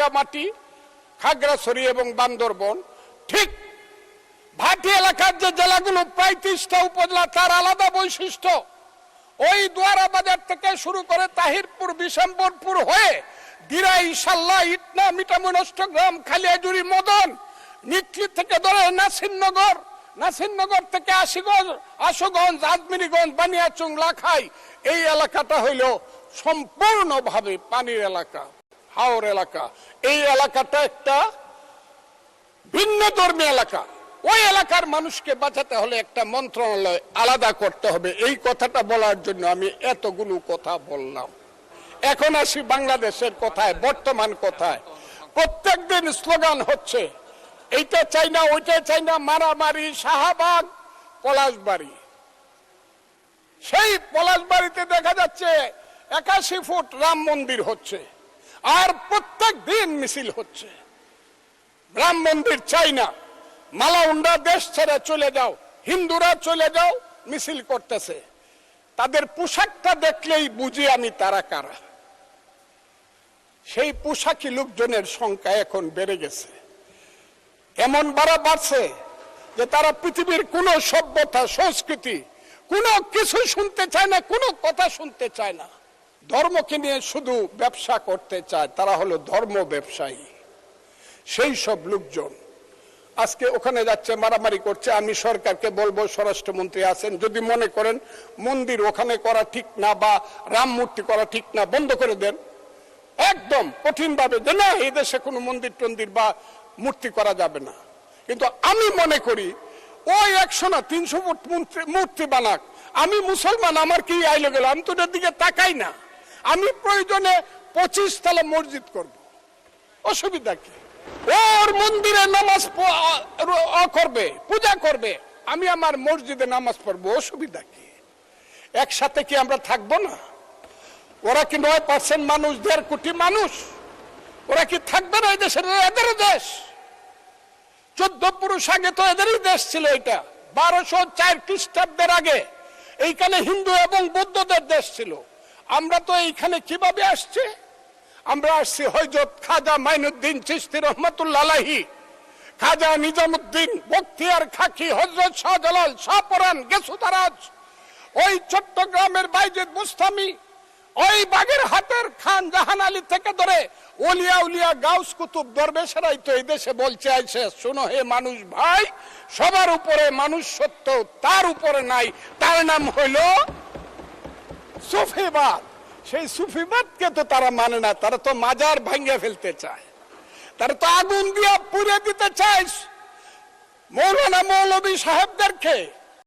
রাঙ্গামাটি, খাগড়াছড়ি এবং বান্দরবন। ঠিক ভাটি এলাকার যে জেলাগুলো প্রায় 30টা উপজেলা, তার আলাদা বৈশিষ্ট্য। ওই দুয়ারা বাজার থেকে শুরু করে তাহিরপুর, বিশম্বরপুর হয়ে দিরা, ইশাল্লাহ, ইটনা, মিঠামুই, অষ্টগ্রাম, খালিয়াজুরি, মদন, নিকলি থেকে ধরে নাসিরনগর, নাসিরনগর থেকে আশুগঞ্জ, আজমিরিগঞ্জ, বানিয়াচুং, লাখাই, এই এলাকাটা হইল সম্পূর্ণভাবে পানির এলাকা, হাওর এলাকা। এই এলাকাটা একটা ভিন্ন ধর্মী এলাকা। ওই এলাকার মানুষকে বাঁচাতে হলে একটা মন্ত্রণালয় আলাদা করতে হবে। এই কথাটা বলার জন্য আমি এতগুলো কথা বললাম। এখন আসি বাংলাদেশের কথায়, বর্তমান কথায়। প্রত্যেকদিন স্লোগান হচ্ছে এইটা চাই না, ওইটা চাই না, মারামারি, শাহবাগ, পলাশবাড়ি। সেই পলাশবাড়িতে দেখা যাচ্ছে 81 ফুট রাম মন্দির হচ্ছে, আর প্রত্যেক দিন মিছিল হচ্ছে। রাম মন্দির চাই না, মালাউন্ডা দেশ ছেড়ে চলে যাও, হিন্দুরা চলে যাও, মিছিল করতেছে। তাদের পোশাকটা দেখলেই বুঝি আমি তারা কারা। সেই পোশাকি লোকজনের সংখ্যা এখন বেড়ে গেছে, এমন বাড়ছে যে তারা পৃথিবীর কোন সভ্যতা, সংস্কৃতি, কোনো কিছু শুনতে চায় না, কোনো কথা শুনতে চায় না। ধর্মকে নিয়ে শুধু ব্যবসা করতে চায়, তারা হলো ধর্ম ব্যবসায়ী। সেই সব লোকজন আজকে ওখানে যাচ্ছে, মারামারি করছে। আমি সরকারকে বলবো, স্বরাষ্ট্রমন্ত্রী আছেন, যদি মনে করেন মন্দির ওখানে করা ঠিক না বা রাম মূর্তি করা ঠিক না, বন্ধ করে দেন একদম কঠিন ভাবে, যে না, এই দেশে কোনো মন্দির টন্দির বা মূর্তি করা যাবে না। কিন্তু আমি মনে করি ওই 100 না 300 ফুট মূর্তি বানাক, আমি মুসলমান, আমার কি আইলো গেল, আমি তো ওটার দিকে তাকাই না। আমি প্রয়োজনে 25 তলা মসজিদ করব, অসুবিধা কি? ওর মন্দিরে নামাজ করবে, পূজা করবে, আমি আমার মসজিদে নামাজ পড়বো, অসুবিধা কি? একসাথে কি আমরা থাকবো না? ওরা কি 9% মানুষ, 1.5 কোটি মানুষ, ওরা কি থাকবে না এই দেশের? এদের দেশ। 14 পুরুষ আগে তো এদেরই দেশ ছিল। এটা 1204 খ্রিস্টাব্দের আগে এইখানে হিন্দু এবং বৌদ্ধদের দেশ ছিল। আমরা তো এইখানে কিভাবে আসছি? আমরা আসছি হযরত খাজা মাইনুদ্দিন চিশতি রহমাতুল্লাহ আলাইহি, খাজা নিজামুদ্দিন বখতিয়ার খাকি, হযরত শাহজালাল, শাহপরান, গেসুতারাজ, ওই চট্টগ্রামের বাইজিদ বুস্তামি, ওই বাগেরহাটের খান জাহান আলী থেকে ধরে ওলিয়া উলিয়া, গাউস কুতুব, দরবেশেরাই তো এই দেশে বলছে আইছে, শোনো হে মানুষ ভাই, সবার উপরে মানুষ সত্য, তার উপরে নাই, তার নাম হইল সুফিবাদ। সেই সুফিবাদকে তো তারা মানে না, তারা তো মাজার ভাঙ্গে ফেলতে চায়, তারা তো আগুন দিয়া পুড়ে দিতে চায় মৌলানা মৌলভী সাহেবদেরকে।